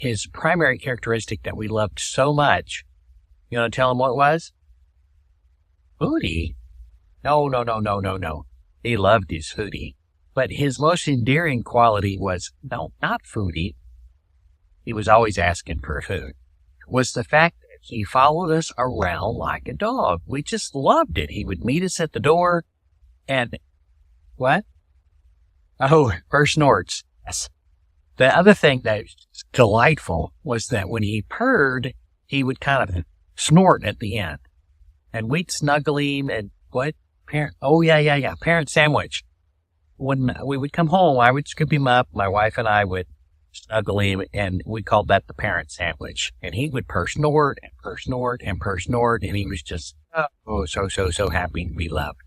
his primary characteristic that we loved so much, you want to tell him what it was? Foodie? No. He loved his foodie. But his most endearing quality was, no, not foodie. He was always asking for food. Was the fact that he followed us around like a dog. We just loved it. He would meet us at the door and, what? Oh, first snorts. Yes. The other thing that was delightful was that when he purred, he would kind of snort at the end. And we'd snuggle him and what? Parent sandwich. When we would come home, I would scoop him up. My wife and I would snuggle him, and we called that the parent sandwich. And he would purr snort, and he was just, so happy to be loved.